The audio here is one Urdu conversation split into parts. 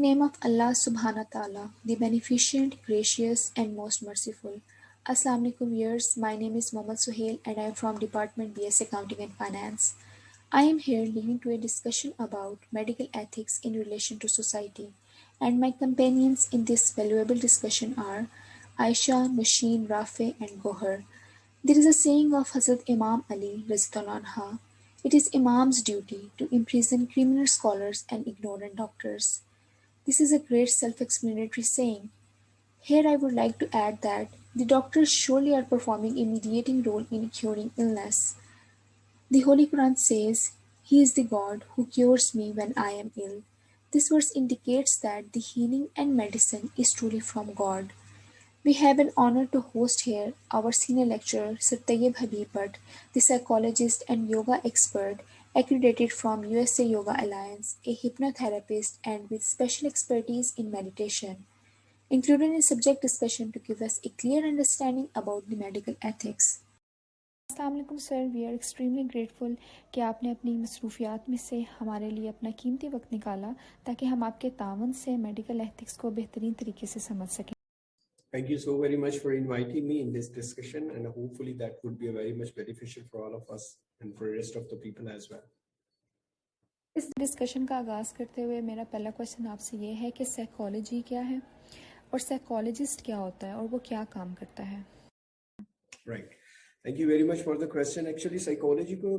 name of Allah subhanahu wa ta'ala, the beneficent, gracious and most merciful. Assalamu alaikum viewers, my name is Mohammad Suhail and I am from Department BS Accounting and Finance. I am here leading to a discussion about medical ethics in relation to society, and my companions in this valuable discussion are Aisha, Nasheen, Rafe and Gohar. There is a saying of Hazrat Imam Ali Raziyallahu anha, it is Imam's duty to imprison criminal scholars and ignorant doctors. This is a great self-explanatory saying. Here I would like to add that the doctors surely are performing a mediating role in curing illness. The Holy Quran says, "He is the God who cures me when I am ill." This verse indicates that the healing and medicine is truly from God. We have an honor to host here our senior lecturer, Sir Tayyib Habib Bhatt, the psychologist and yoga expert accredited from USA Yoga Alliance, a hypnotherapist and with special expertise in meditation, included in subject discussion to give us a clear understanding about the medical ethics. السلام علیکم سر، وی آر ایکسٹریملی گریٹفل کہ آپ نے اپنی مصروفیات میں سے ہمارے لیے اپنا قیمتی وقت نکالا تاکہ ہم آپ کے تعاون سے میڈیکل ایتھکس کو بہترین طریقے سے سمجھ سکیں. Thank you so very much for inviting me in this discussion, and hopefully that would be very much beneficial for all of us and for the rest of the people as well. اس ڈسکشن کا آغاز کرتے ہوئے میرا پہلا کوشچن آپ سے یہ ہے کہ سائیکالوجی کیا ہے اور سائیکالوجسٹ کیا ہوتا ہے اور وہ کیا کام کرتا ہے؟ Right. Thank you very much for the question. Actually psychology کو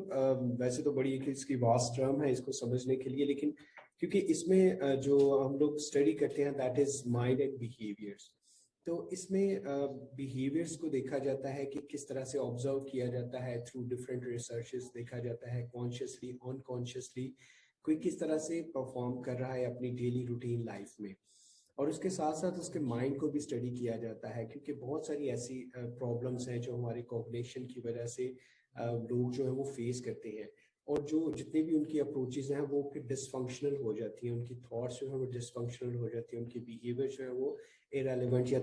ویسے تو بڑی ایک اس کی vast term ہے اس کو سمجھنے کے لیے، لیکن کیونکہ اس میں جو ہم لوگ اسٹڈی کرتے ہیں that is mind and behaviors. تو اس میں بیہیویئرس کو دیکھا جاتا ہے کہ کس طرح سے آبزرو کیا جاتا ہے تھرو ڈفرینٹ ریسرچز، دیکھا جاتا ہے کانشیسلی ان کانشیسلی کوئی کس طرح سے پرفارم کر رہا ہے اپنی ڈیلی روٹین لائف میں، اور اس کے ساتھ ساتھ اس کے مائنڈ کو بھی اسٹڈی کیا جاتا ہے، کیونکہ بہت ساری ایسی پرابلمس ہیں جو ہمارے کوگنیشن کی وجہ سے لوگ جو ہے وہ فیس کرتے ہیں، اور جو جتنے بھی ان کی اپروچز ہیں وہ پھر ڈس فنکشنل ہو جاتی ہیں، ان کی تھاٹس جو ہے وہ ڈس فنکشنل ہو جاتی ہیں، ان کی بیہیویئر جو ہے وہ irrelevant یا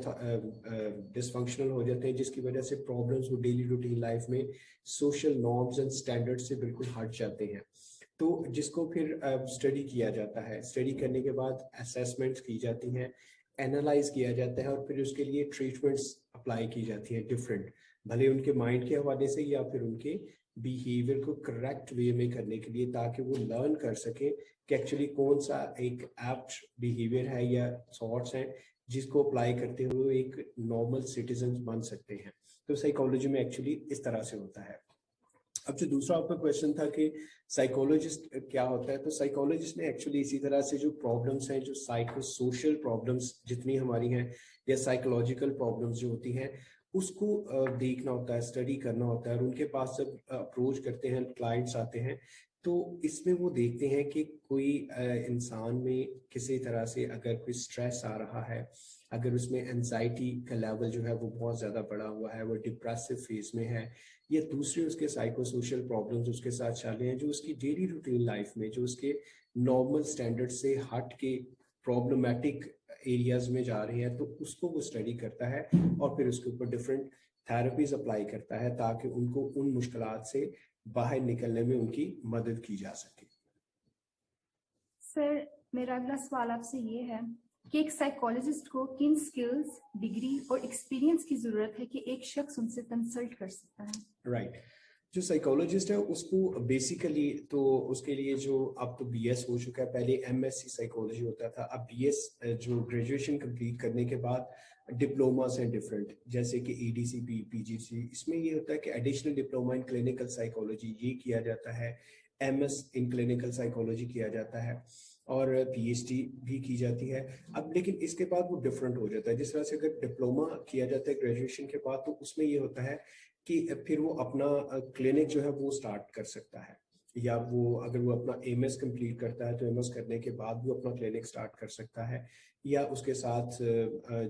ڈس فنکشنل ہو جاتے ہیں، جس کی وجہ سے پرابلمس وہ ڈیلی روٹین لائف میں سوشل نارمز اینڈ اسٹینڈرڈ سے بالکل ہٹ جاتے ہیں. تو جس کو پھر اسٹڈی کیا جاتا ہے، اسٹڈی کرنے کے بعد اسیسمنٹس کی جاتی ہیں، اینالائز کیا جاتا ہے، اور پھر اس کے لیے ٹریٹمنٹس اپلائی کی جاتی ہیں ڈفرینٹ، بھلے ان کے مائنڈ کے حوالے سے یا پھر ان کے بیہیویئر کو کریکٹ وے میں کرنے کے لیے، تاکہ وہ لرن کر سکیں کہ ایکچولی کون سا ایک ایپٹ بیہیویئر ہے یا تھاٹس ہیں جس کو اپلائی کرتے ہوئے ایک نارمل سٹیزن بن سکتے ہیں. تو سائیکالوجی میں ایکچولی اس طرح سے ہوتا ہے. اب جو دوسرا آپ کا کویشچن تھا کہ سائیکالوجسٹ کیا ہوتا ہے، تو سائیکالوجسٹ نے ایکچولی اسی طرح سے جو پرابلمس ہیں، جو سائیکو سوشل پرابلمس جتنی ہماری ہیں یا سائیکولوجیکل پرابلمس جو ہوتی ہیں، اس کو دیکھنا ہوتا ہے، اسٹڈی کرنا ہوتا ہے، اور ان کے پاس جب اپروچ کرتے ہیں کلائنٹس آتے ہیں تو اس میں وہ دیکھتے ہیں کہ کوئی انسان میں کسی طرح سے اگر کوئی اسٹریس آ رہا ہے، اگر اس میں انزائٹی کا لیول جو ہے وہ بہت زیادہ بڑھا ہوا ہے، وہ ڈپریسو فیز میں ہے، یا دوسرے اس کے سائیکو سوشل پرابلمس اس کے ساتھ چل رہے ہیں جو اس کی ڈیلی روٹین لائف میں، جو اس کے نارمل اسٹینڈرڈ سے ہٹ کے پرابلمیٹک ایریاز میں جا رہے ہیں، تو اس کو وہ اسٹڈی کرتا ہے اور پھر اس کے اوپر ڈفرینٹ تھراپیز اپلائی کرتا ہے تاکہ ان کو ان مشکلات سے باہر نکلنے میں ان کی مدد کی جا سکے. سر میرا اگلا سوال آپ سے یہ ہے کہ ایک سائیکالوجسٹ کو کن سکلز، ڈگری اور ایکسپیرینس کی ضرورت ہے کہ ایک شخص ان سے کنسلٹ کر سکتا ہے؟ رائٹ. جو سائیکالوجسٹ ہے اس کو بیسیکلی تو اس کے لیے جو اب تو بی ایس ہو چکا ہے، پہلے ایم ایس سی سائیکالوجی ہوتا تھا، اب بی ایس جو گریجویشن کمپلیٹ کرنے کے بعد ڈپلوماز ہیں ڈفرینٹ، جیسے کہ اے ڈی سی پی، پی جی سی، اس میں یہ ہوتا ہے کہ additional diploma in clinical psychology یہ کیا جاتا ہے، M S in clinical psychology کیا جاتا ہے، اور پی ایچ ڈی بھی کی جاتی ہے. اب لیکن اس کے بعد وہ ڈفرینٹ ہو جاتا ہے، جس طرح سے اگر ڈپلوما کیا جاتا ہے گریجویشن کے بعد تو اس میں یہ ہوتا ہے کہ پھر وہ اپنا کلینک جو ہے وہ اسٹارٹ کر سکتا ہے، یا وہ اگر وہ اپنا ایم ایس کمپلیٹ کرتا ہے تو ایم ایس کرنے کے بعد وہ اپنا کلینک اسٹارٹ کر سکتا ہے، یا اس کے ساتھ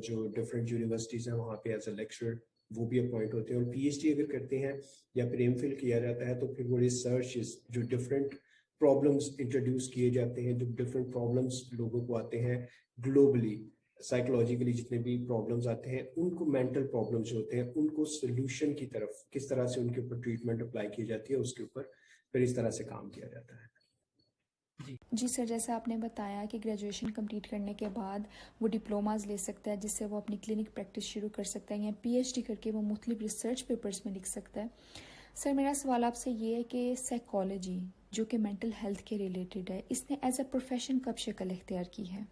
جو ڈفرینٹ یونیورسٹیز ہیں وہاں پہ ایز اے لیکچرر وہ بھی اپوائنٹ ہوتے ہیں، اور پی ایچ ڈی اگر کرتے ہیں یا پھر ایم فل کیا جاتا ہے تو پھر وہ ریسرچ جو ڈفرینٹ پرابلمس انٹروڈیوس کیے جاتے ہیں، جو ڈفرینٹ پرابلمس لوگوں کو آتے ہیں گلوبلی سائیکولوجیکلی جتنے بھی پرابلمس آتے ہیں، ان کو مینٹل پرابلمس جو ہوتے ہیں ان کو سولوشن کی طرف کس طرح سے ان کے اوپر ٹریٹمنٹ اپلائی کی جاتی ہے، اس کے اوپر پھر اس طرح سے کام کیا جاتا ہے. جی سر، جیسا آپ نے بتایا کہ گریجویشن کمپلیٹ کرنے کے بعد وہ ڈپلوماز لے سکتا ہے جس سے وہ اپنی کلینک پریکٹس شروع کر سکتا ہے، یا پی ایچ ڈی کر کے وہ مختلف ریسرچ پیپرز میں لکھ سکتا ہے۔ سر میرا سوال آپ سے یہ ہے کہ سائیکالوجی جو کہ مینٹل ہیلتھ کے ریلیٹڈ ہے، اس نے ایز اے پروفیشن کب شکل اختیار کی ہے؟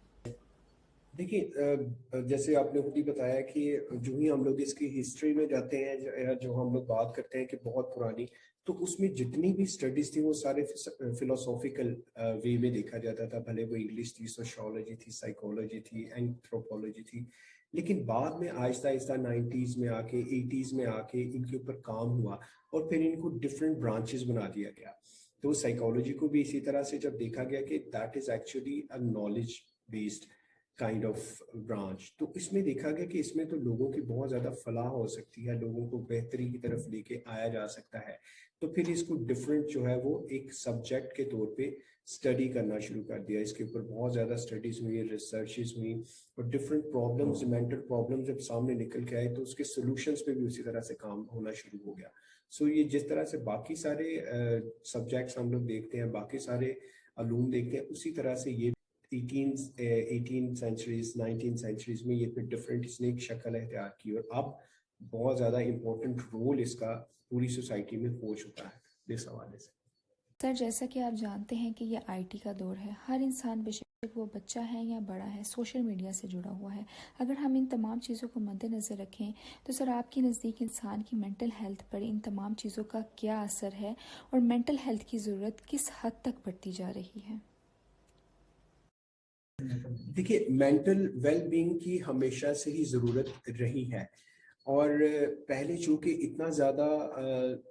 دیکھیے جیسے آپ نے خود ہی بتایا کہ جو ہی ہم لوگ اس کی ہسٹری میں جاتے ہیں یا جو ہم لوگ بات کرتے ہیں کہ بہت پرانی، تو اس میں جتنی بھی اسٹڈیز تھی وہ سارے فلاسافیکل وے میں دیکھا جاتا تھا، بھلے وہ انگلش تھی، سوشیولوجی تھی، سائیکالوجی تھی، اینتھروپولوجی تھی۔ لیکن بعد میں آہستہ آہستہ 90s میں آ کے 80s میں آ کے ان کے اوپر کام ہوا اور پھر ان کو ڈفرینٹ برانچز بنا دیا گیا۔ تو سائیکالوجی کو بھی اسی طرح سے جب دیکھا گیا کہ that is actually a knowledge based kind of branch, تو اس میں دیکھا گیا کہ اس میں تو لوگوں کی بہت زیادہ فلاح ہو سکتی ہے، لوگوں کو بہتری کی طرف لے کے آیا جا سکتا ہے۔ تو پھر اس کو ڈفرینٹ جو ہے وہ ایک سبجیکٹ کے طور پہ اسٹڈی کرنا شروع کر دیا، اس کے اوپر بہت زیادہ اسٹڈیز ہوئی، ریسرچز ہوئی، اور ڈفرینٹ پرابلمز، مینٹل پرابلمز جب سامنے نکل کے آئے تو اس کے سولوشنز پہ بھی اسی طرح سے کام ہونا شروع ہو گیا۔ سو یہ جس طرح سے باقی سارے سبجیکٹس ہم لوگ دیکھتے ہیں، باقی سارے علوم دیکھتے ہیں، اسی طرح سے یہ 18 سینچریز 19 سینچریز میں یہ پھر ڈفرینٹ اس نے ایک شکل اختیار کی، اور اب بہت زیادہ امپورٹنٹ رول اس کا پوری سوسائٹی میں ہو چکا ہے اس حوالے سے۔ سر جیسا کہ آپ جانتے ہیں کہ یہ آئی ٹی کا دور ہے، ہر انسان بشک وہ بچہ ہے یا بڑا ہے سوشل میڈیا سے جڑا ہوا ہے۔ اگر ہم ان تمام چیزوں کو مد نظر رکھیں تو سر آپ کی نزدیک انسان کی مینٹل ہیلتھ پر ان تمام چیزوں کا کیا اثر ہے، اور مینٹل ہیلتھ کی ضرورت کس حد تک بڑھتی جا رہی ہے؟ دیکھیے مینٹل ویل بینگ کی ہمیشہ سے ہی ضرورت رہی ہے، اور پہلے چونکہ اتنا زیادہ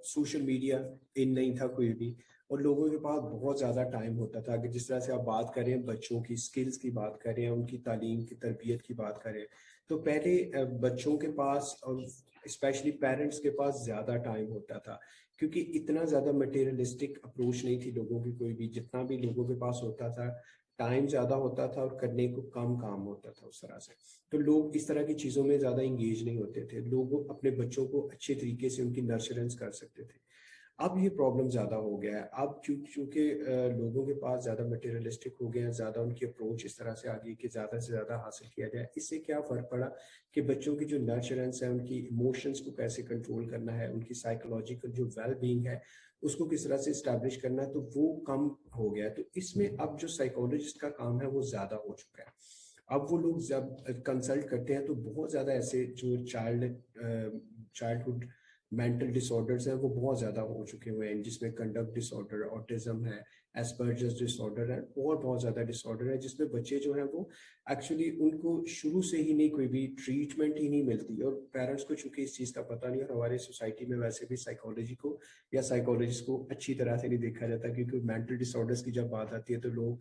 سوشل میڈیا ان نہیں تھا کوئی بھی، اور لوگوں کے پاس بہت زیادہ ٹائم ہوتا تھا کہ جس طرح سے آپ بات کریں بچوں کی سکلز کی بات کریں، ان کی تعلیم کی تربیت کی بات کریں، تو پہلے بچوں کے پاس اور اسپیشلی پیرنٹس کے پاس زیادہ ٹائم ہوتا تھا، کیونکہ اتنا زیادہ مٹیریلسٹک اپروچ نہیں تھی لوگوں کی کوئی بھی، جتنا بھی لوگوں کے پاس ہوتا تھا ٹائم زیادہ ہوتا تھا اور کرنے کو کم کام ہوتا تھا اس طرح سے، تو لوگ اس طرح کی چیزوں میں زیادہ انگیج نہیں ہوتے تھے، لوگ اپنے بچوں کو اچھے طریقے سے ان کی نرچرنس کر سکتے تھے۔ اب یہ پرابلم زیادہ ہو گیا ہے، اب چونکہ لوگوں کے پاس زیادہ مٹیریلسٹک ہو گئے ہیں، زیادہ ان کی اپروچ اس طرح سے آ گئی کہ زیادہ سے زیادہ حاصل کیا جائے۔ اس سے کیا فرق پڑا کہ بچوں کی جو نرچرنس ہے، ان کی ایموشنس کو کیسے کنٹرول کرنا ہے، ان کی سائیکولوجیکل جو ویل بینگ ہے اس کو کس طرح سے اسٹیبلش کرنا ہے، تو وہ کم ہو گیا۔ تو اس میں اب جو سائیکولوجسٹ کا کام ہے وہ زیادہ ہو چکا ہے۔ اب وہ لوگ جب کنسلٹ کرتے ہیں تو بہت زیادہ ایسے جو چائلڈہڈ مینٹل ڈس آرڈرز ہیں وہ بہت زیادہ ہو چکے ہوئے ہیں، جس میں کنڈکٹ ڈس آرڈر، آٹزم ہے، ایسپرجرز ڈس آرڈر ہے، اور بہت زیادہ ڈس آرڈر ہے، جس میں بچے جو ہیں وہ ایکچولی ان کو شروع سے ہی نہیں کوئی بھی ٹریٹمنٹ ہی نہیں ملتی، اور پیرنٹس کو چونکہ اس چیز کا پتہ نہیں، اور ہمارے سوسائٹی میں ویسے بھی سائیکالوجی کو یا سائیکالوجسٹ کو اچھی طرح سے نہیں دیکھا جاتا، کیونکہ مینٹل ڈس آرڈرز کی جب بات آتی ہے تو لوگ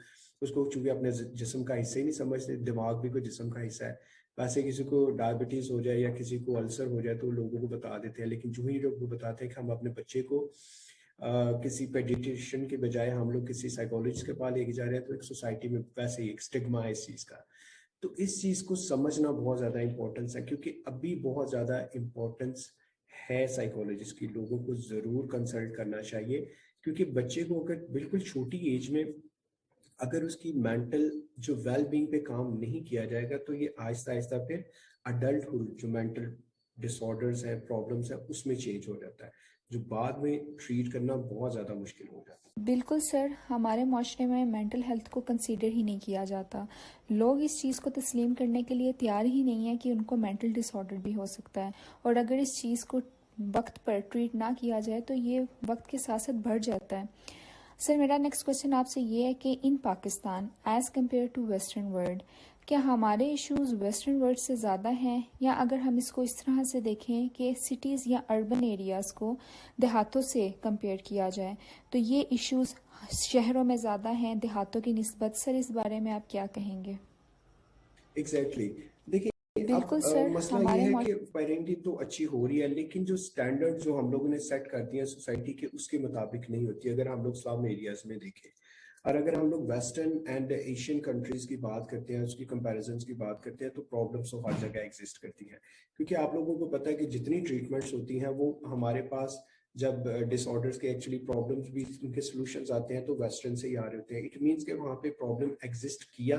اس کو چونکہ اپنے جسم کا حصہ ہی نہیں سمجھتے، دماغ بھی کوئی جسم کا حصہ ہے، ویسے کسی کو ڈائبٹیز ہو جائے یا کسی کو السر ہو جائے تو لوگوں کو بتا دیتے ہیں، لیکن جو ہی لوگ بتاتے ہیں کہ ہم اپنے بچے کو کسی پیڈیٹیشین کے بجائے ہم لوگ کسی سائیکالوجسٹ کے پاس لے کے جا رہے ہیں، تو ایک سوسائٹی میں ویسے ہی ایک اسٹگما ہے اس چیز کا۔ تو اس چیز کو سمجھنا بہت زیادہ امپورٹنس ہے، کیونکہ ابھی بہت زیادہ امپورٹنس ہے سائیکالوجسٹ کی، لوگوں کو ضرور کنسلٹ کرنا چاہیے، کیونکہ بچے کو اگر بالکل چھوٹی ایج میں اگر اس کی مینٹل جو ویل بینگ پہ کام نہیں کیا جائے گا تو یہ آہستہ آہستہ پھر اڈلٹہڈ جو مینٹل ڈس آرڈرز ہیں، پرابلمس ہیں، اس میں چینج ہو جاتا ہے، جو بعد میں ٹریٹ کرنا بہت زیادہ مشکل ہو جاتا ہے۔ بالکل سر، ہمارے معاشرے میں مینٹل ہیلتھ کو کنسیڈر ہی نہیں کیا جاتا، لوگ اس چیز کو تسلیم کرنے کے لیے تیار ہی نہیں ہیں کہ ان کو مینٹل ڈس آرڈر بھی ہو سکتا ہے، اور اگر اس چیز کو وقت پر ٹریٹ نہ کیا جائے تو یہ وقت کے ساتھ ساتھ بڑھ جاتا ہے۔ سر میرا نیکسٹ کوشچن آپ سے یہ ہے کہ in Pakistan as compare to western world, کیا ہمارے ایشوز ویسٹرن ورلڈ سے زیادہ ہیں، یا اگر ہم اس کو اس طرح سے دیکھیں کہ سٹیز یا اربن ایریاز کو دیہاتوں سے کمپیئر کیا جائے تو یہ ایشوز شہروں میں زیادہ ہیں دیہاتوں کی نسبت؟ سر اس بارے میں آپ کیا کہیں گے؟ ایگزیکٹلی، دیکھیے اب بالکل سر، مسئلہ یہ ہے کہ پیرنٹنگ تو اچھی ہو رہی ہے، لیکن جو سٹینڈرڈ جو ہم لوگوں نے سیٹ کر دیا سوسائٹی کے اس کے مطابق نہیں ہوتی، اگر ہم لوگ سلم ایریاز میں دیکھیں، اور اگر ہم لوگ ویسٹرن اینڈ ایشین کنٹریز کی بات کرتے ہیں، اس کی کمپیریزنس کی بات کرتے ہیں، تو پرابلمس تو ہر جگہ ایگزسٹ کرتی ہیں، کیونکہ آپ لوگوں کو پتہ ہے کہ جتنی ٹریٹمنٹس ہوتی ہیں وہ ہمارے پاس جب ڈس آرڈرس کے ایکچولی پرابلمس بھی ان کے سلوشنز آتے ہیں تو ویسٹرن سے ہی آ رہے ہوتے ہیں. اٹ مینس کہ وہاں پہ پرابلم ایگزسٹ کیا,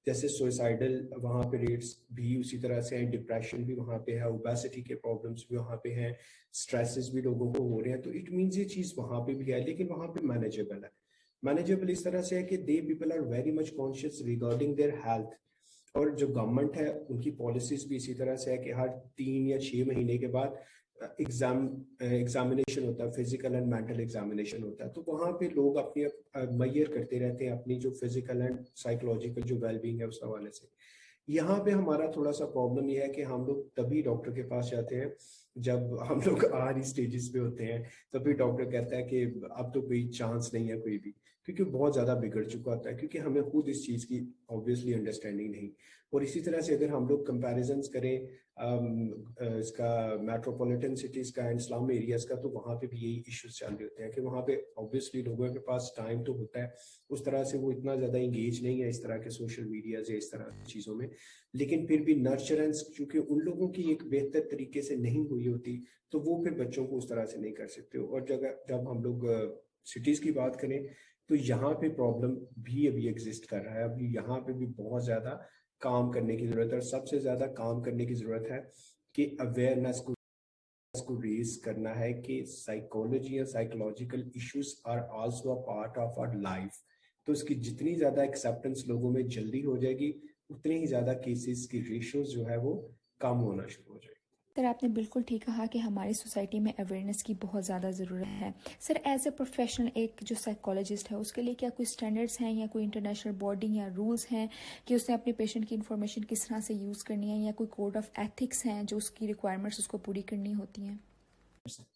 جیسے سوئسائڈل وہاں پہ ریٹس بھی اسی طرح سے ہیں, ڈپریشن بھی وہاں پہ ہے, اوبیسٹی کے پرابلمس بھی وہاں پہ ہیں, اسٹریسز بھی لوگوں کو ہو رہے ہیں. تو اٹ مینس یہ چیز وہاں پہ بھی ہے, لیکن وہاں پہ مینیجیبل ہے. مینیجیبل اس طرح سے ہے کہ the people are very much conscious regarding their health. اور جو گورنمنٹ ہے ان کی پالیسیز بھی اسی طرح سے ہے کہ ہر 3 یا 6 مہینے کے بعد ایگزامینیشن ہوتا ہے, فزیکل اینڈ مینٹل ایگزامینیشن ہوتا ہے. تو وہاں پہ لوگ اپنی میئر کرتے رہتے ہیں اپنی جو فزیکل اینڈ سائیکولوجیکل جو ویل بینگ ہے اس حوالے سے. یہاں پہ ہمارا تھوڑا سا پرابلم یہ ہے کہ ہم لوگ تبھی ڈاکٹر کے پاس جاتے ہیں جب ہم لوگ آرلی اسٹیجز پہ ہوتے ہیں, تو پھر ڈاکٹر کہتا ہے کہ اب تو کوئی چانس نہیں ہے کوئی بھی, کیونکہ بہت زیادہ بگڑ چکا ہوتا ہے, کیونکہ ہمیں خود اس چیز کی آبویسلی انڈرسٹینڈنگ نہیں. اور اسی طرح سے اگر ہم لوگ کمپیریزنس کریں اس کا میٹروپولیٹن سٹیز کا اینڈ اسلام ایریاز کا, تو وہاں پہ بھی یہی ایشوز چل رہے ہوتے ہیں کہ وہاں پہ آبویسلی لوگوں کے پاس ٹائم تو ہوتا ہے, اس طرح سے وہ اتنا زیادہ انگیج نہیں ہے اس طرح کے سوشل میڈیاز یا اس طرح کی چیزوں میں, لیکن پھر بھی نرچرنس چونکہ ان لوگوں کی ایک بہتر طریقے سے نہیں ہوئی ہوتی تو وہ پھر بچوں کو اس طرح سے نہیں کر سکتے. اور جب ہم لوگ سٹیز کی بات کریں تو یہاں پہ پرابلم بھی ابھی ایگزسٹ کر رہا ہے. ابھی یہاں پہ بھی بہت زیادہ کام کرنے کی ضرورت ہے, اور سب سے زیادہ کام کرنے کی ضرورت ہے کہ اویئرنیس کو ریز کرنا ہے کہ سائیکولوجی یا psychological issues are also a part of our life. تو اس کی جتنی زیادہ ایکسیپٹنس لوگوں میں جلدی ہو جائے گی, اتنی ہی زیادہ کیسز کی ریشوز جو ہے وہ کم ہونا شروع ہو جائے گی. سر آپ نے بالکل ٹھیک کہا کہ ہماری سوسائٹی میں اویئرنیس کی بہت زیادہ ضرورت ہے. سر ایز اے پروفیشنل ایک جو سائیکالوجسٹ ہے اس کے لیے کیا کوئی اسٹینڈرڈس ہیں یا کوئی انٹرنیشنل باڈی یا رولز ہیں کہ اس نے اپنے پیشنٹ کی انفارمیشن کس طرح سے یوز کرنی ہے, یا کوئی کوڈ آف ایتھکس ہیں جو اس کی ریکوائرمنٹس اس کو پوری کرنی ہوتی ہیں؟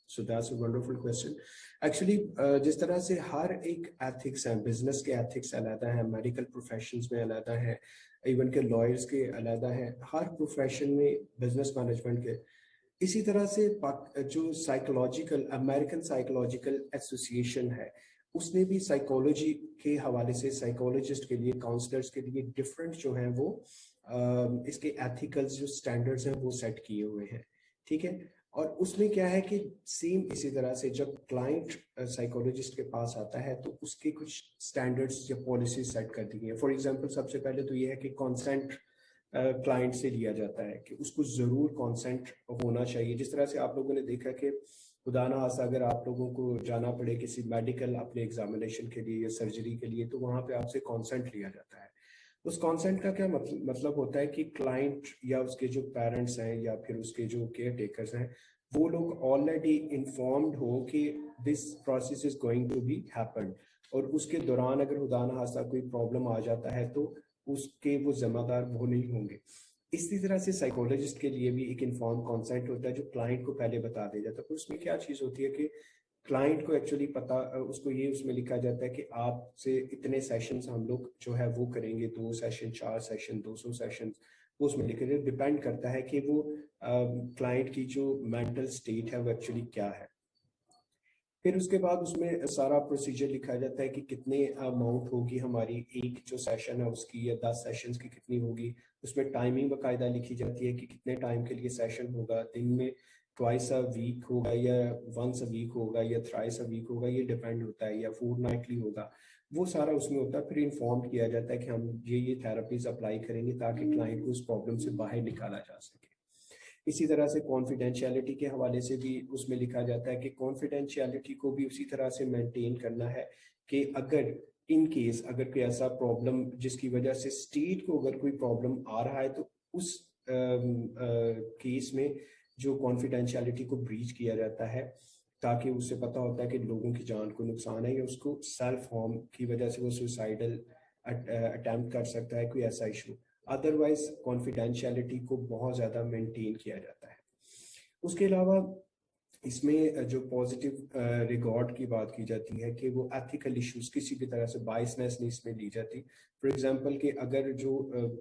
So that's a wonderful question. Actually, جس طرح سے ہر ایک ایتھکس ہیں, بزنس کے ایتھکس علیحدہ ہیں, میڈیکل پروفیشنز میں علیحدہ ہیں, ایون کہ لائرز کے علیحدہ ہیں, ہر پروفیشن میں بزنس مینجمنٹ کے. اسی طرح سے جو سائیکولوجیکل امریکن سائیکولوجیکل ایسوسیشن ہے, اس نے بھی سائیکولوجی کے حوالے سے سائیکولوجسٹ کے لیے, کاؤنسلرز کے لیے ڈفرینٹ جو ہیں وہ اس کے ایتھیکل جو سٹینڈرڈز ہیں وہ سیٹ کیے ہوئے ہیں. ٹھیک ہے, اور اس میں کیا ہے کہ سیم اسی طرح سے جب کلائنٹ سائیکولوجسٹ کے پاس آتا ہے تو اس کے کچھ سٹینڈرڈز یا پالیسیز سیٹ کر دی ہیں. فار ایگزامپل سب سے پہلے تو یہ ہے کہ کانسینٹ کلائنٹ سے لیا جاتا ہے کہ اس کو ضرور کانسینٹ ہونا چاہیے. جس طرح سے آپ لوگوں نے دیکھا کہ خدا نہ خواستہ اگر آپ لوگوں کو جانا پڑے کسی میڈیکل اپنے ایگزامینیشن کے لیے یا سرجری کے لیے, تو وہاں پہ آپ سے کانسینٹ لیا جاتا ہے. اس کانسینٹ کا کیا مطلب ہوتا ہے کہ کلائنٹ یا اس کے جو پیرنٹس ہیں یا پھر اس کے جو کیئر ٹیکرز ہیں, وہ لوگ آلریڈی انفارمڈ ہو کہ this process is going to be happen, اور اس کے دوران اگر خدا نہ خواستہ کوئی پرابلم آ جاتا ہے تو اس کے وہ ذمہ دار وہ نہیں ہوں گے. اسی طرح سے سائیکولوجسٹ کے لیے بھی ایک انفارم کانسینٹ ہوتا ہے جو کلائنٹ کو پہلے بتا دیا جاتا ہے. اس میں کیا چیز ہوتی ہے کہ کلائنٹ کو ایکچولی پتا, اس کو یہ اس میں لکھا جاتا ہے کہ آپ سے اتنے سیشنز ہم لوگ جو ہے وہ کریں گے, 2 سیشن, 4 سیشن, 200 سیشن, وہ اس میں لکھا جاتا ہے. ڈپینڈ کرتا ہے کہ وہ کلائنٹ کی جو مینٹل سٹیٹ ہے وہ ایکچولی کیا ہے. پھر اس کے بعد اس میں سارا پروسیجر لکھا جاتا ہے کہ کتنے اماؤنٹ ہوگی ہماری ایک جو سیشن ہے اس کی, یا 10 سیشنز کی کتنی ہوگی. اس میں ٹائمنگ باقاعدہ لکھی جاتی ہے کہ کتنے ٹائم کے لیے سیشن ہوگا, دن میں ٹوائس اے ویک ہوگا یا ونس اے ویک ہوگا یا تھرائس اے ویک ہوگا, یہ ڈیپینڈ ہوتا ہے, یا فورٹ نائٹلی ہوگا. وہ سارا اس میں ہوتا ہے. پھر انفارم کیا جاتا ہے کہ ہم یہ تھراپیز اپلائی کریں گے تاکہ کلائنٹ کو اس پرابلم سے باہر نکالا جا سکے. اسی طرح سے کانفیڈینشیلٹی کے حوالے سے بھی اس میں لکھا جاتا ہے کہ کانفیڈینشیلٹی کو بھی اسی طرح سے مینٹین کرنا ہے کہ اگر ان کیس اگر کوئی ایسا پرابلم جس کی وجہ سے اسٹیٹ کو اگر کوئی پرابلم آ رہا ہے تو اس کیس میں جو کانفیڈینشیلٹی کو بریچ کیا جاتا ہے, تاکہ اس سے پتہ ہوتا ہے کہ لوگوں کی جان کو نقصان ہے یا اس کو سیلف ہارم کی وجہ سے وہ سوسائڈل اٹیمپٹ کر سکتا ہے, کوئی ایسا ایشو. ادروائز کانفیڈینشیلٹی کو بہت زیادہ مینٹین کیا جاتا ہے. اس کے علاوہ اس میں جو پازیٹیو ریگارڈ کی بات کی جاتی ہے کہ وہ ایتھیکل ایشوز کسی بھی طرح سے بائسنس نہیں اس میں لی جاتی. فار ایگزامپل کہ اگر جو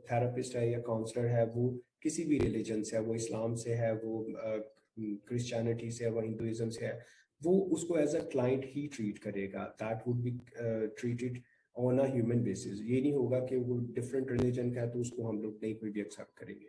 تھراپسٹ ہے یا کاؤنسلر ہے وہ کسی بھی ریلیجن سے ہے, وہ اسلام سے ہے, وہ کرسچینٹی سے ہے, وہ ہندوازم سے ہے, وہ اس کو ایز اے کلائنٹ ہی ٹریٹ کرے گا. That would be treated on a human basis. یہ نہیں ہوگا کہ وہ ڈفرینٹ ریلیجن کا ہے تو اس کو ہم لوگ نہیں کوئی بھی ایکسیپٹ کریں گے.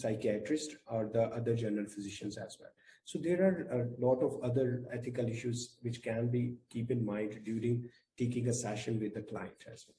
psychiatrist or the other general physicians as well. So there are a lot of other ethical issues which can be keep in mind during taking a session with the client as well.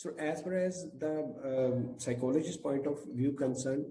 So as far as the psychologist point of view concerned,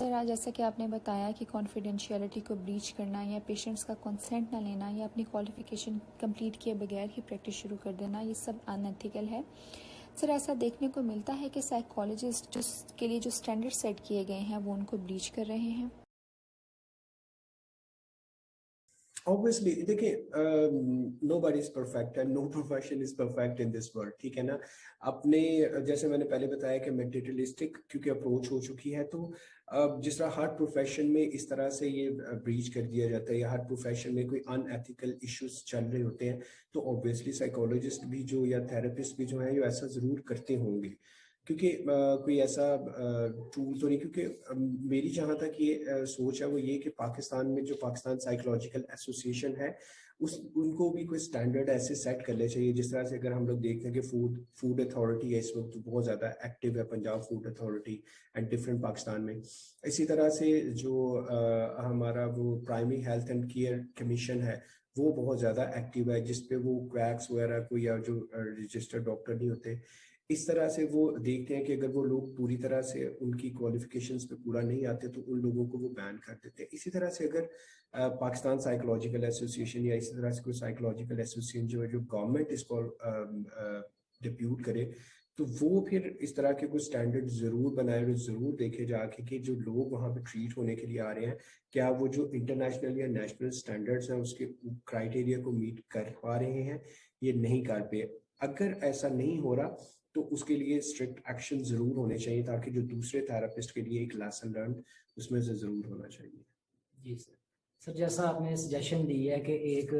سر جیسا کہ آپ نے بتایا کہ کانفیڈینشیلٹی کو بریچ کرنا یا پیشنٹس کا کنسنٹ نہ لینا یا اپنی کوالیفیکیشن کمپلیٹ کیے بغیر ہی پریکٹس شروع کر دینا، یہ سب ان ایتھیکل ہے. سر ایسا دیکھنے کو ملتا ہے کہ سائیکالوجسٹ کے لیے جو اسٹینڈرڈ سیٹ کیے گئے ہیں وہ ان کو بریچ کر رہے ہیں. Obviously دیکھیں nobody is perfect and no profession is perfect in this world. ٹھیک ہے نا. اپنے جیسے میں نے پہلے بتایا کہ میٹیریلسٹک کیونکہ اپروچ ہو چکی ہے، تو جس طرح ہر پروفیشن میں اس طرح سے یہ بریچ کر دیا جاتا ہے یا ہر پروفیشن میں کوئی ان ایتھیکل ایشوز چل رہے ہوتے ہیں، تو اوبویسلی سائیکولوجسٹ بھی جو یا تھراپسٹ بھی جو ہیں یہ ایسا ضرور کرتے ہوں گے، کیونکہ کوئی ایسا ٹول تو نہیں. کیونکہ میری جہاں تک یہ سوچ ہے وہ یہ کہ پاکستان میں جو پاکستان سائیکولوجیکل ایسوسیشن ہے ان کو بھی کوئی سٹینڈرڈ ایسے سیٹ کرنے چاہیے. جس طرح سے اگر ہم لوگ دیکھتے ہیں کہ فوڈ اتھارٹی ہے اس وقت بہت زیادہ ایکٹیو ہے، Punjab food authority and different Pakistan میں. اسی طرح سے جو ہمارا وہ primary health and care commission ہے وہ بہت زیادہ ایکٹیو ہے، جس پہ وہ کریکس وغیرہ کو یا جو رجسٹرڈ ڈاکٹر نہیں ہوتے اس طرح سے وہ دیکھتے ہیں کہ اگر وہ لوگ پوری طرح سے ان کی کوالیفیکیشنز پہ پورا نہیں آتے تو ان لوگوں کو وہ بین کر دیتے ہیں. اسی طرح سے اگر پاکستان سائیکولوجیکل ایسوسیشن یا اسی طرح سے کوئی سائیکولوجیکل ایسوسیشن جو ہے جو گورنمنٹ اس کو ڈپیوٹ کرے تو وہ پھر اس طرح کے کوئی سٹینڈرڈ ضرور بنائے اور ضرور دیکھے جا کے کہ جو لوگ وہاں پہ ٹریٹ ہونے کے لیے آ رہے ہیں کیا وہ جو انٹرنیشنل یا نیشنل سٹینڈرڈز ہیں اس کے کرائٹیریا کو میٹ کر پا رہے ہیں یہ نہیں کر پے. اگر ایسا نہیں ہو رہا تو اس کے لیے اسٹرکٹ ایکشن ضرور ہونے چاہیے تاکہ جو دوسرے تھراپسٹ کے لیے ایک لیسن لرنڈ اس میں سے ضرور ہونا چاہیے. جی سر جیسا آپ نے سجیشن دی ہے کہ ایک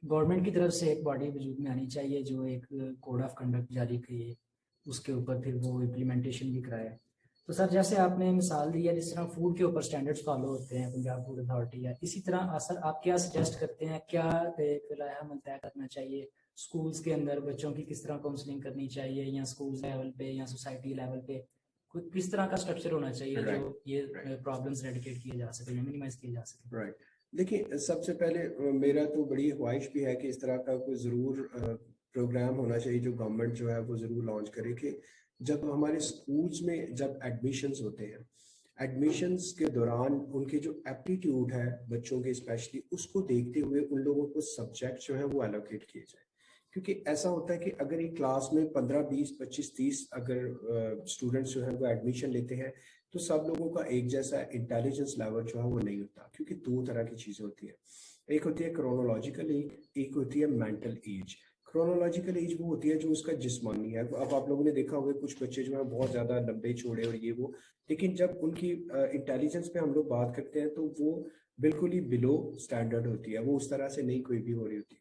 گورنمنٹ کی طرف سے ایک باڈی وجود میں آنی چاہیے جو ایک کوڈ آف کنڈکٹ جاری کریے، اس کے اوپر پھر وہ امپلیمنٹیشن بھی کرائے. تو سر جیسے آپ نے مثال دی ہے جس طرح فوڈ کے اوپر سٹینڈرڈز فالو ہوتے ہیں پنجاب فوڈ اتھارٹی ہے، اسی طرح سر آپ کیا سجیسٹ کرتے ہیں کیا ایک لائحہ عمل طے کرنا چاہیے اسکولس کے اندر بچوں کی کس طرح کاؤنسلنگ کرنی چاہیے یا اسکولس لیول پہ یا سوسائٹی لیول پہ کس طرح کا اسٹرکچر ہونا چاہیے جو یہ پرابلمس ریڈیکیٹ کیے جا سکے یا منیمائز کیے جا سکے؟ رائٹ. دیکھیں سب سے پہلے میرا تو بڑی خواہش بھی ہے کہ اس طرح کا کوئی ضرور پروگرام ہونا چاہیے جو گورنمنٹ جو ہے وہ ضرور لانچ کرے کہ جب ہمارے اسکولس میں جب ایڈمیشنز ہوتے ہیں ایڈمیشنز کے دوران ان کے جو ایپٹیٹیوڈ ہے بچوں کے اسپیشلی اس کو دیکھتے ہوئے ان لوگوں کو سبجیکٹ جو ہے وہ الوکیٹ کیے جائیں. کیونکہ ایسا ہوتا ہے کہ اگر ایک کلاس میں 15 20 25 30 اگر اسٹوڈنٹس جو ہیں وہ ایڈمیشن لیتے ہیں تو سب لوگوں کا ایک جیسا انٹیلیجنس لیول جو ہے وہ نہیں ہوتا. کیونکہ دو طرح کی چیزیں ہوتی ہیں، ایک ہوتی ہے کرونولوجیکل ایج، ایک ہوتی ہے مینٹل ایج. کرونولوجیکل ایج وہ ہوتی ہے جو اس کا جسمانی ہے. اب آپ لوگوں نے دیکھا ہوگا کچھ بچے جو ہیں بہت زیادہ لمبے چوڑے اور یہ وہ، لیکن جب ان کی انٹیلیجنس پہ ہم لوگ بات کرتے ہیں تو وہ بالکل ہی بلو اسٹینڈرڈ ہوتی ہے، وہ اس طرح سے نہیں کوئی بھی ہو رہی ہوتی.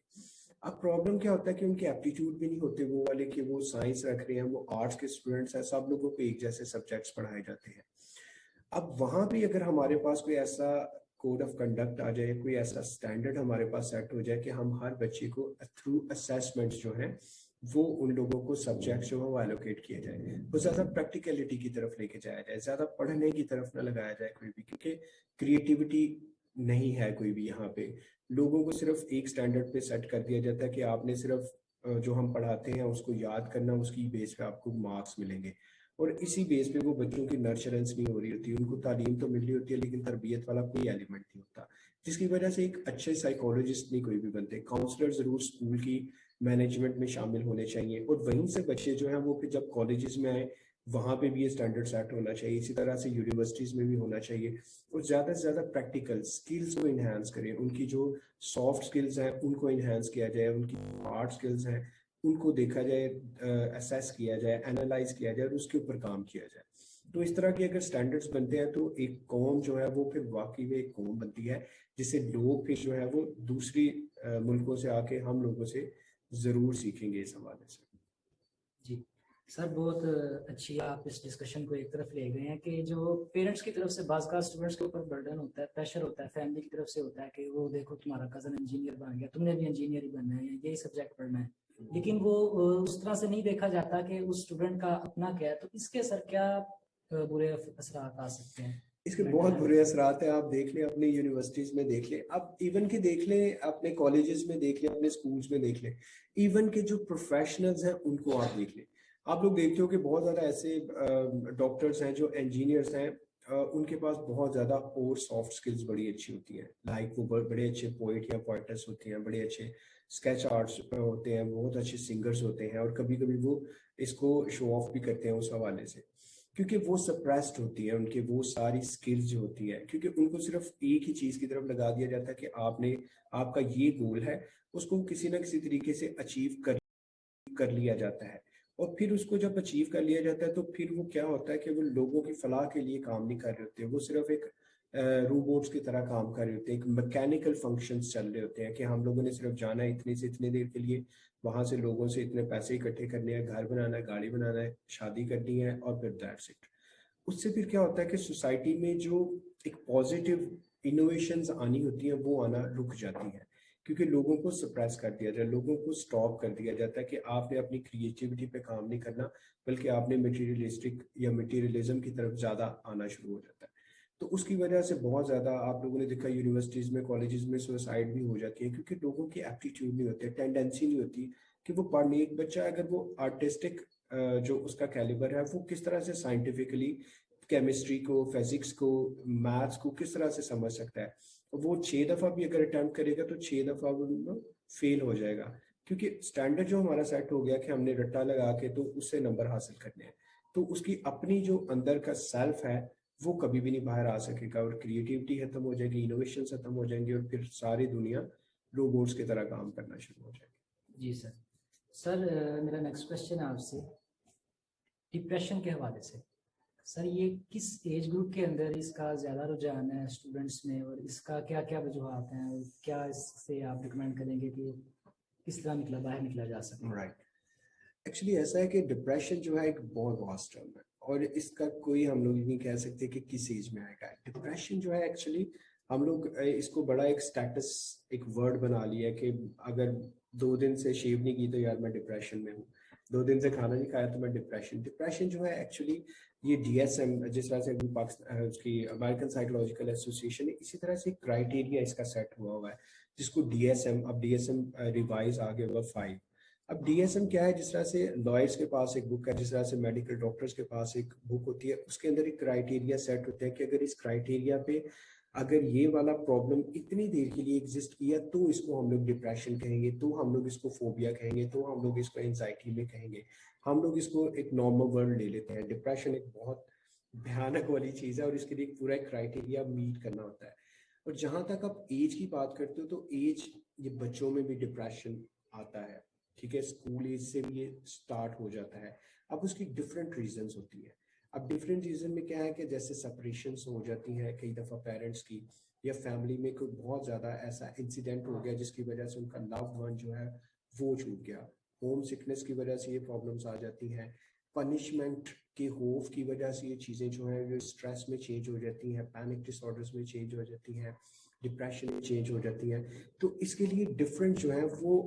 اب پرابلم کیا ہوتا ہے کہ ان کے ایپٹیٹیوڈ بھی نہیں ہوتے وہ والے کہ وہ سائنس رکھ رہے ہیں، وہ آرٹس کے اسٹوڈنٹس ہیں، سب لوگوں کو ایک جیسے سبجیکٹس پڑھائے جاتے ہیں. اب وہاں بھی اگر ہمارے پاس کوئی ایسا کوڈ آف کنڈکٹ آ جائے، کوئی ایسا اسٹینڈرڈ ہمارے پاس سیٹ ہو جائے کہ ہم ہر بچے کو تھرو اسیسمنٹ جو ہیں وہ ان لوگوں کو سبجیکٹ جو ہے وہ ایلوکیٹ کیا جائے، وہ زیادہ پریکٹیکلٹی کی طرف لے کے جایا جائے، زیادہ پڑھنے کی طرف نہ لگایا جائے کوئی بھی، کیونکہ کریٹیوٹی نہیں ہے کوئی بھی یہاں پہ. لوگوں کو صرف ایک سٹینڈرڈ پہ سیٹ کر دیا جاتا ہے کہ آپ نے صرف جو ہم پڑھاتے ہیں اس کو یاد کرنا، اس کی بیس پہ آپ کو مارکس ملیں گے، اور اسی بیس پہ وہ بچوں کی نرچرنس نہیں ہو رہی ہوتی. ان کو تعلیم تو مل رہی ہوتی ہے لیکن تربیت والا کوئی ایلیمنٹ نہیں ہوتا، جس کی وجہ سے ایک اچھے سائیکولوجسٹ نہیں کوئی بھی بنتے. کاؤنسلر ضرور اسکول کی مینجمنٹ میں شامل ہونے چاہیے، اور وہیں سے بچے جو ہیں وہ پھر جب کالجز میں آئے وہاں پہ بھی یہ اسٹینڈرڈ سیٹ ہونا چاہیے. اسی طرح سے یونیورسٹیز میں بھی ہونا چاہیے، اور زیادہ سے زیادہ پریکٹیکل سکلز کو انہینس کریں. ان کی جو سافٹ سکلز ہیں ان کو انہینس کیا جائے، ان کی ہارڈ سکلز ہیں ان کو دیکھا جائے، اسیس کیا جائے، اینالائز کیا جائے اور اس کے اوپر کام کیا جائے. تو اس طرح کے اگر سٹینڈرڈز بنتے ہیں تو ایک قوم جو ہے وہ پھر واقعی میں ایک قوم بنتی ہے جس سے لوگ پھر جو ہے وہ دوسری ملکوں سے آ کے ہم لوگوں سے ضرور سیکھیں گے اس حوالے سے. جی سر بہت اچھی آپ اس ڈسکشن کو ایک طرف لے گئے ہیں کہ جو پیرنٹس کی طرف سے بعض کا اسٹوڈنٹس کے اوپر برڈن ہوتا ہے، پریشر ہوتا ہے، فیملی کی طرف سے ہوتا ہے کہ وہ دیکھو تمہارا کزن انجینئر بن گیا، تم نے بھی انجینئر ہی بننا ہے یا یہی سبجیکٹ پڑھنا ہے، لیکن وہ اس طرح سے نہیں دیکھا جاتا کہ اس اسٹوڈنٹ کا اپنا کیا ہے. تو اس کے سر کیا برے اثرات آ سکتے ہیں؟ اس کے بہت برے اثرات ہیں. آپ دیکھ لیں اپنی یونیورسٹیز میں دیکھ لیں، اب ایون کہ دیکھ لیں اپنے کالجز میں دیکھ لیں، اپنے اسکولس میں دیکھ لیں، ایون کہ جو پروفیشنلز ہیں ان کو آپ دیکھ لیں. آپ لوگ دیکھتے ہو کہ بہت زیادہ ایسے ڈاکٹرز ہیں جو انجینئرس ہیں، ان کے پاس بہت زیادہ اور سافٹ سکلز بڑی اچھی ہوتی ہیں. لائک وہ بڑے اچھے پوئٹ یا پوئٹس ہوتے ہیں, بڑے اچھے اسکیچ آرٹس ہوتے ہیں, بہت اچھے سنگرز ہوتے ہیں, اور کبھی کبھی وہ اس کو شو آف بھی کرتے ہیں اس حوالے سے, کیونکہ وہ سپریسڈ ہوتی ہے ان کے وہ ساری سکلز جو ہوتی ہے, کیونکہ ان کو صرف ایک ہی چیز کی طرف لگا دیا جاتا ہے کہ آپ کا یہ گول ہے, اس کو کسی نہ کسی طریقے سے اچیو کر لیا جاتا ہے. اور پھر اس کو جب اچیو کر لیا جاتا ہے تو پھر وہ کیا ہوتا ہے کہ وہ لوگوں کی فلاح کے لیے کام نہیں کر رہے ہوتے, وہ صرف ایک روبوٹس کی طرح کام کر رہے ہوتے ہیں, ایک میکینیکل فنکشنز چل رہے ہوتے ہیں کہ ہم لوگوں نے صرف جانا ہے اتنے سے اتنے دیر کے لیے, وہاں سے لوگوں سے اتنے پیسے اکٹھے کرنے ہیں, گھر بنانا ہے, گاڑی بنانا ہے, شادی کرنی ہے, اور پھر دیٹس اٹ. اس سے پھر کیا ہوتا ہے کہ سوسائٹی میں جو ایک پازیٹیو انوویشنز آنی ہوتی ہیں وہ آنا رک جاتی ہیں, کیونکہ لوگوں کو سپریس کر دیا جاتا ہے, لوگوں کو سٹاپ کر دیا جاتا ہے کہ آپ نے اپنی کریٹیوٹی پہ کام نہیں کرنا, بلکہ آپ نے میٹیریلسٹک یا میٹیریلزم کی طرف زیادہ آنا شروع ہو جاتا ہے. تو اس کی وجہ سے بہت زیادہ آپ لوگوں نے دیکھا یونیورسٹیز میں, کالجز میں سوسائڈ بھی ہو جاتی ہے, کیونکہ لوگوں کی ایپٹیٹیوڈ نہیں ہوتی, ٹینڈنسی نہیں ہوتی کہ وہ پڑھنے. ایک بچہ اگر وہ آرٹسٹک جو اس کا کیلیبر ہے وہ کس طرح سے سائنٹیفکلی کیمسٹری کو, فزکس کو, میتھس کو کس طرح سے سمجھ سکتا ہے, وہ 6 دفعہ بھی اگر اٹیمپٹ کرے گا تو 6 دفعہ وہ فیل ہو جائے گا, کیونکہ اسٹینڈرڈ جو ہمارا سیٹ ہو گیا کہ ہم نے رٹا لگا کے تو اس سے نمبر حاصل کرنے ہیں, تو اس کی اپنی جو اندر کا سیلف ہے وہ کبھی بھی نہیں باہر آ سکے گا, اور کریٹیوٹی ختم ہو جائے گی, انوویشن ختم ہو جائیں گے, اور پھر ساری دنیا روبوٹس کی طرح کام کرنا شروع ہو جائے گی. جی سر میرا نیکسٹ کوشچن ہے آپ سے ڈپریشن کے حوالے سے. سر یہ کس ایج گروپ کے اندر اس کا زیادہ رجحان ہے اسٹوڈنٹس میں, اور اس کا کیا کیا وجوہات ہیں, اور کیا اس سے آپ ریکمینڈ کریں گے کہ کس طرح باہر نکلا جا سکے؟ رائٹ, ایکچولی ایسا ہے کہ ڈپریشن جو ہے ایک بہت واسٹ ٹرم ہے, اور اس کا کوئی ہم لوگ نہیں کہہ سکتے کہ کس ایج میں آئے گا. ڈپریشن جو ہے ایکچولی ہم لوگ اس کو بڑا ایک اسٹیٹس, ایک ورڈ بنا لیا کہ اگر 2 دن سے شیو نہیں کی تو یار میں ڈپریشن میں ہوں, 2 دن سے کھانا نہیں کھایا تو میں ڈپریشن جو ہے ایکچولی یہ DSM جس طرح سے اس کی امریکن سائیکولوجیکل ایسوسیشن ہے, اسی طرح سے کرائٹیریا اس کا سیٹ ہوا ہے جس کو DSM, اب DSM ریوائز آگے ہوا 5. اب DSM کیا ہے, جس طرح سے لائرس کے پاس ایک بک ہے, جس طرح سے میڈیکل ڈاکٹرز کے پاس ایک بک ہوتی ہے, اس کے اندر ایک کرائٹیریا سیٹ ہوتے ہیں کہ اگر اس کرائٹیریا پہ اگر یہ والا پرابلم اتنی دیر کے لیے ایگزسٹ کیا تو اس کو ہم لوگ ڈپریشن کہیں گے, تو ہم لوگ اس کو فوبیا کہیں گے, تو ہم لوگ اس کو انزائٹی میں کہیں گے, ہم لوگ اس کو ایک نارمل ورڈ لے لیتے ہیں. ڈپریشن ایک بہت بھیانک والی چیز ہے, اور اس کے لیے ایک پورا کرائٹیریا میٹ کرنا ہوتا ہے. اور جہاں تک آپ ایج کی بات کرتے ہو تو ایج, یہ بچوں میں بھی ڈپریشن آتا ہے, ٹھیک ہے, اسکول ایج سے بھی یہ اسٹارٹ ہو جاتا ہے. اب اس کی ڈفرینٹ ریزنس ہوتی ہیں. اب ڈفرینٹ ریزن میں کیا ہے کہ جیسے سپریشنس ہو جاتی ہیں کئی دفعہ پیرنٹس کی, یا فیملی میں کوئی بہت زیادہ ایسا انسیڈنٹ ہو گیا جس کی وجہ سے ان کا لوڈ ون جو ہے وہ چھوٹ گیا, ہوم سکنس کی وجہ سے یہ پرابلمس آ جاتی ہیں, پنشمنٹ کے خوف کی وجہ سے یہ چیزیں جو ہیں اسٹریس میں چینج ہو جاتی ہیں, پینک ڈس آرڈرز میں چینج ہو جاتی ہیں, ڈپریشن میں چینج ہو جاتی ہیں. تو اس کے لیے ڈفرینٹ جو ہے وہ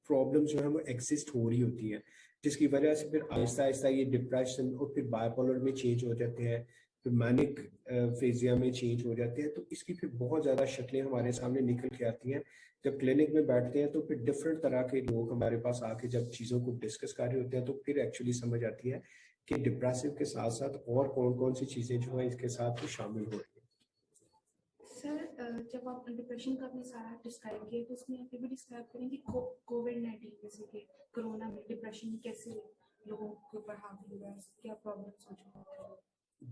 پرابلم جو ہے وہ ایگزسٹ ہو رہی ہوتی ہیں, جس کی وجہ سے پھر آہستہ آہستہ یہ ڈپریشن اور پھر بائیپولر میں چینج ہو جاتے ہیں, پھر مینک فیزیا میں چینج ہو جاتے ہیں. تو اس کی پھر بہت زیادہ شکلیں ہمارے سامنے نکل کے آتی ہیں. جب کلینک میں بیٹھتے ہیں تو پھر ڈفرینٹ طرح کے لوگ ہمارے پاس آ کے جب چیزوں کو ڈسکس کر رہے ہوتے ہیں تو پھر ایکچولی سمجھ آتی ہے کہ ڈپریسو کے ساتھ ساتھ اور کون کون سی چیزیں جو ہیں اس کے ساتھ شامل ہو رہی ہیں. سر جب آپ ڈپریشن کا اپنے سارا ڈسکرائب کیے تو اس میں آپ یہ بھی ڈسکرائب کریں کہ کووڈ-19 جیسے کہ کرونا میں ڈپریشن کیسے لوگوں کے اوپر حاوی ہوا ہے, کیا پرابلمس ہو چکا ہے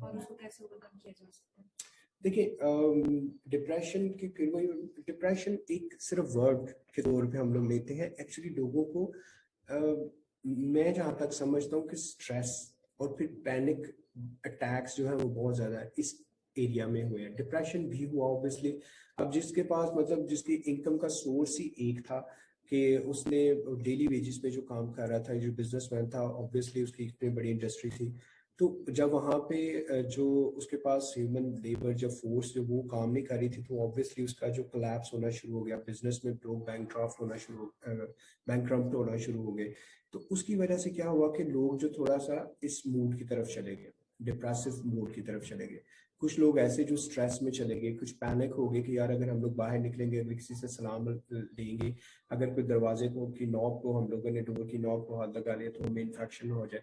اور اس کو کیسے اوور کم کیا جا سکتا ہے. دیکھیں ڈپریشن کی ڈپریشن ایک صرف ورڈ کے طور پہ ہم لوگ لیتے ہیں. ایکچولی لوگوں کو میں جہاں تک سمجھتا ہوں کہ اسٹریس اور پھر پینک اٹیکس جو ہیں وہ بہت زیادہ اس ایریا میں ہوئے ہیں. ڈپریشن بھی ہوا اوبیسلی. اب جس کے پاس مطلب جس کی انکم کا سورس ہی ایک تھا کہ اس نے ڈیلی ویجز پہ جو کام کر رہا تھا, جو بزنس مین تھا, اوبیسلی اس کی اتنی بڑی انڈسٹری تھی, تو جب وہاں پہ جو اس کے پاس ہیومن لیبر جب فورس جو وہ کام نہیں کر رہی تھی تو اوبیسلی اس کا جو کلیپس ہونا شروع ہو گیا, بزنس میں لوگ بینک کرپٹ ہونا شروع ہو گئے. تو اس کی وجہ سے کیا ہوا کہ لوگ جو تھوڑا سا اس موڈ کی طرف چلے گئے, ڈپریسو موڈ کی طرف چلے گئے. کچھ لوگ ایسے جو اسٹریس میں چلے گئے, کچھ پینک ہو گئے کہ یار اگر ہم لوگ باہر نکلیں گے, اگر کسی سے سلام لیں گے, اگر کوئی دروازے کو کی نوک کو ہم لوگوں نے ڈور کی نوک کو ہاتھ لگا لیا تو ہمیں انفیکشن ہو جائے.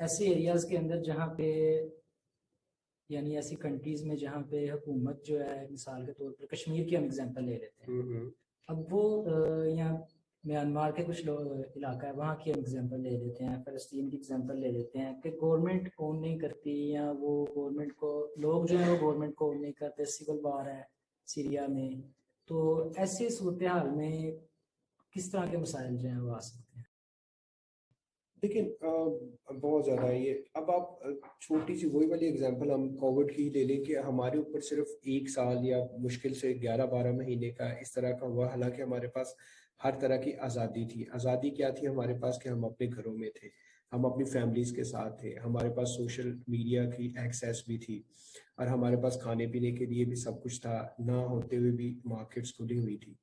ایسے ایریاز کے اندر جہاں پہ یعنی ایسی کنٹریز میں جہاں پہ حکومت جو ہے مثال کے طور پر کشمیر کی ہم اگزامپل لے لیتے ہیں. اب وہ یا میانمار کے کچھ علاقہ ہے وہاں کی ہم اگزامپل لے لیتے ہیں, فلسطین کی اگزامپل لے لیتے ہیں کہ گورنمنٹ اون نہیں کرتی یا وہ گورنمنٹ کو لوگ جو ہیں وہ گورنمنٹ کو اون نہیں کرتے, سول وار ہے سیریا میں. تو ایسی صورتحال میں کس طرح کے مسائل جو ہیں وہ آ سکتے ہیں؟ لیکن بہت زیادہ ہے یہ. اب آپ چھوٹی سی وہی والی اگزامپل ہم کووڈ کی لے لیں کہ ہمارے اوپر صرف 1 سال یا مشکل سے 11-12 مہینے کا اس طرح کا ہوا, حالانکہ ہمارے پاس ہر طرح کی آزادی تھی. آزادی کیا تھی ہمارے پاس کہ ہم اپنے گھروں میں تھے, ہم اپنی فیملیز کے ساتھ تھے, ہمارے پاس سوشل میڈیا کی ایکسیس بھی تھی, اور ہمارے پاس کھانے پینے کے لیے بھی سب کچھ تھا, نہ ہوتے ہوئے بھی مارکیٹس کھلی ہوئی تھی.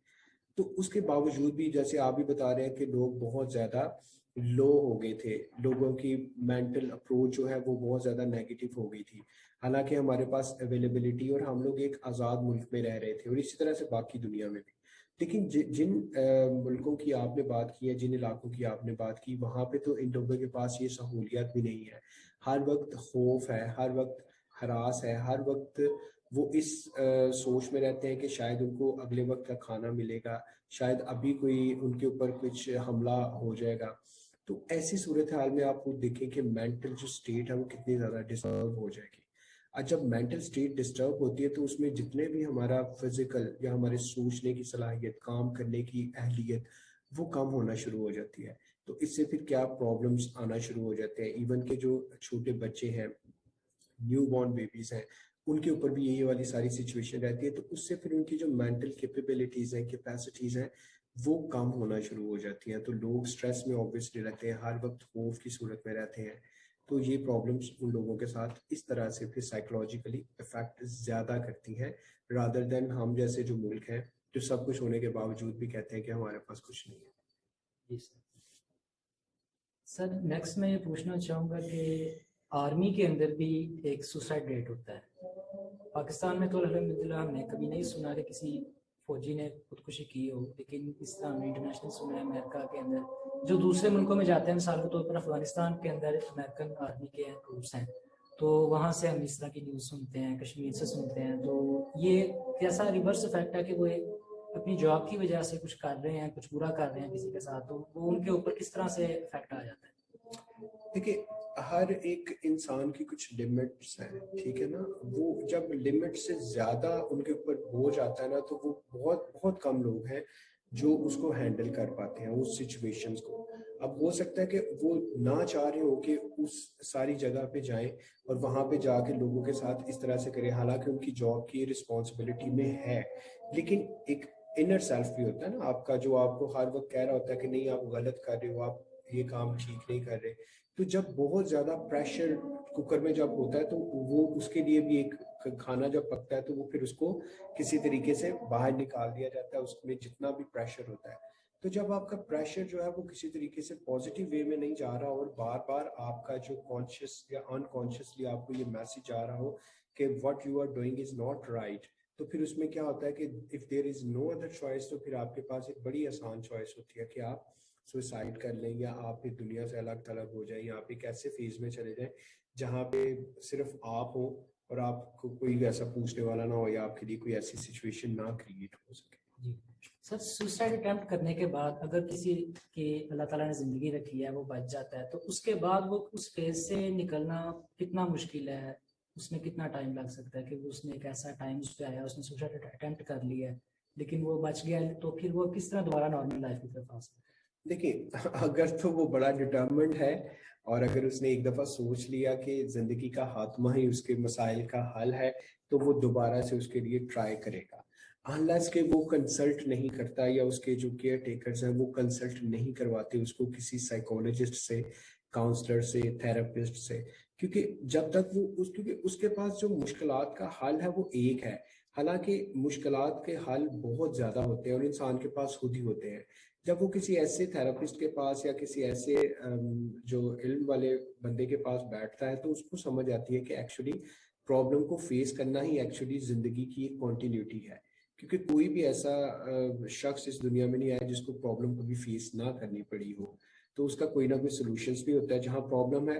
تو اس کے باوجود بھی جیسے آپ بھی بتا رہے ہیں کہ لوگ بہت زیادہ لو ہو گئے تھے, لوگوں کی مینٹل اپروچ جو ہے وہ بہت زیادہ نیگیٹو ہو گئی تھی, حالانکہ ہمارے پاس اویلیبلٹی اور ہم لوگ ایک آزاد ملک میں رہ رہے تھے, اور اسی طرح سے باقی دنیا میں بھی. لیکن جن ملکوں کی آپ نے بات کی ہے, جن علاقوں کی آپ نے بات کی, وہاں پہ تو ان لوگوں کے پاس یہ سہولیات بھی نہیں ہے. ہر وقت خوف ہے, ہر وقت ہراس ہے, ہر وقت وہ اس سوچ میں رہتے ہیں کہ شاید ان کو اگلے وقت کا کھانا ملے گا, شاید ابھی کوئی ان کے اوپر کچھ حملہ ہو جائے گا. تو ایسی صورتحال میں آپ کو دیکھیں کہ مینٹل جو سٹیٹ ہے وہ کتنی زیادہ ڈسٹرب ہو جائے گی. اور جب مینٹل سٹیٹ ڈسٹرب ہوتی ہے تو اس میں جتنے بھی ہمارا فزیکل یا ہمارے سوچنے کی صلاحیت, کام کرنے کی اہلیت, وہ کم ہونا شروع ہو جاتی ہے. تو اس سے پھر کیا پرابلمس آنا شروع ہو جاتے ہیں. ایون کہ جو چھوٹے بچے ہیں, نیو بورن بیبیز ہیں, ان کے اوپر بھی یہی والی ساری سچویشن رہتی ہے. تو اس سے پھر ان کی جو مینٹل کیپیبلٹیز ہیں, کیپیسٹیز ہیں, وہ کم ہونا شروع ہو جاتی ہیں. تو لوگ سٹریس میں اوبویسلی رہتے ہیں, ہر وقت خوف کی صورت میں رہتے ہیں. تو یہ پرابلمس ان لوگوں کے ساتھ اس طرح سے پھر سائیکولوجیکلی افیکٹ زیادہ کرتی ہیں, رادر دین ہم جیسے جو ملک ہیں جو سب کچھ ہونے کے باوجود بھی کہتے ہیں کہ ہمارے پاس کچھ نہیں ہے. جی سر, نیکسٹ میں یہ پوچھنا چاہوں گا کہ آرمی کے اندر بھی ایک سوسائڈ ریٹ ہوتا ہے. پاکستان میں تو الحمدللہ ہم نے کبھی نہیں سنا کہ کسی فوجی نے خودکشی کی ہو, لیکن اس طرح ہم نے انٹرنیشنل سنا ہے امریکہ کے اندر جو دوسرے ملکوں میں جاتے ہیں, مثال کے طور پر افغانستان کے اندر امریکن آرمی کے ٹروپس ہیں, تو وہاں سے ہم اس طرح کی نیوز سنتے ہیں, کشمیر سے سنتے ہیں. تو یہ کیسا ریورس افیکٹ ہے کہ وہ اپنی جاب کی وجہ سے کچھ کر رہے ہیں, کچھ برا کر رہے ہیں کسی کے ساتھ, تو وہ ان کے اوپر کس طرح سے افیکٹ آ جاتا ہے؟ دیکھیے, ہر ایک انسان کی کچھ لمٹس ہیں, ٹھیک ہے نا. وہ جب لمٹ سے زیادہ ان کے اوپر بوجھ آتا ہے نا, تو وہ بہت بہت کم لوگ ہیں جو اس کو ہینڈل کر پاتے ہیں, اس سچویشنز کو. اب ہو سکتا ہے کہ وہ نہ چاہ رہے ہو کہ اس ساری جگہ پہ جائیں اور وہاں پہ جا کے لوگوں کے ساتھ اس طرح سے کریں, حالانکہ ان کی جاب کی رسپانسبلٹی میں ہے. لیکن ایک انر سیلف بھی ہوتا ہے نا آپ کا, جو آپ کو ہر وقت کہہ رہا ہوتا ہے کہ نہیں آپ غلط کر رہے ہو, آپ یہ کام ٹھیک نہیں کر رہے. تو جب بہت زیادہ پریشر کوکر میں جب ہوتا ہے تو وہ اس کے لیے بھی ایک کھانا جب پکتا ہے تو وہ پھر اس کو کسی طریقے سے باہر نکال دیا جاتا ہے, اس میں جتنا بھی پریشر ہوتا ہے. تو جب آپ کا پریشر جو ہے وہ کسی طریقے سے پازیٹیو وے میں نہیں جا رہا, اور بار بار آپ کا جو کانشیس یا انکانشیسلی آپ کو یہ میسج آ رہا ہو کہ what you are doing is not right, تو پھر اس میں کیا ہوتا ہے کہ if there is no other choice, تو پھر آپ کے پاس ایک بڑی آسان چوائس ہوتی ہے کہ آپ سوسائڈ کر لیں, یا آپ اس دنیا سے الگ تھلگ ہو جائیں, یا آپ ایک ایسے فیز میں چلے جائیں جہاں پہ صرف آپ ہو اور آپ کو کوئی ایسا پوچھنے والا نہ ہو, یا آپ کے لیے کوئی ایسی سچویشن نہ کریٹ ہو سکے. جی سر, سوسائڈ اٹیمپٹ کرنے کے بعد اگر کسی کی اللہ تعالیٰ نے زندگی رکھی ہے وہ بچ جاتا ہے, تو اس کے بعد وہ اس فیز سے نکلنا کتنا مشکل ہے, اس میں کتنا ٹائم لگ سکتا ہے کہ اس نے ایک ایسا ٹائم اس پہ آیا, اس نے سوسائڈ اٹیمپٹ کر لیا ہے لیکن وہ بچ گیا, تو پھر وہ کس طرح دوبارہ نارمل لائف کی طرف آ سکتا ہے؟ دیکھیں, اگر تو وہ بڑا ڈٹرمنڈ ہے اور اگر اس نے ایک دفعہ سوچ لیا کہ زندگی کا خاتمہ ہی اس کے مسائل کا حل ہے, تو وہ دوبارہ سے اس کے لیے ٹرائی کرے گا. unless کہ وہ کنسلٹ نہیں کرتا, یا اس کے جو کیئر ٹیکرز ہیں وہ کنسلٹ نہیں کرواتے اس کو کسی سائیکولوجسٹ سے, کاؤنسلر سے, تھراپسٹ سے. کیونکہ جب تک وہ کیونکہ اس کے پاس جو مشکلات کا حل ہے وہ ایک ہے, حالانکہ مشکلات کے حل بہت زیادہ ہوتے ہیں اور انسان کے پاس خود ہی ہوتے ہیں. جب وہ کسی ایسے تھراپسٹ کے پاس یا کسی ایسے جو علم والے بندے کے پاس بیٹھتا ہے, تو اس کو سمجھ آتی ہے کہ ایکچولی پرابلم کو فیس کرنا ہی ایکچولی زندگی کی ایک کنٹینیوٹی ہے. کیونکہ کوئی بھی ایسا شخص اس دنیا میں نہیں آیا جس کو پرابلم کبھی فیس نہ کرنی پڑی ہو. تو اس کا کوئی نہ کوئی سولوشنس بھی ہوتا ہے. جہاں پرابلم ہے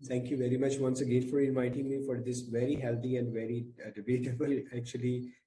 Thank you very much once again for inviting me for this very healthy and very debatable actually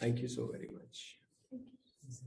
Thank you so very much.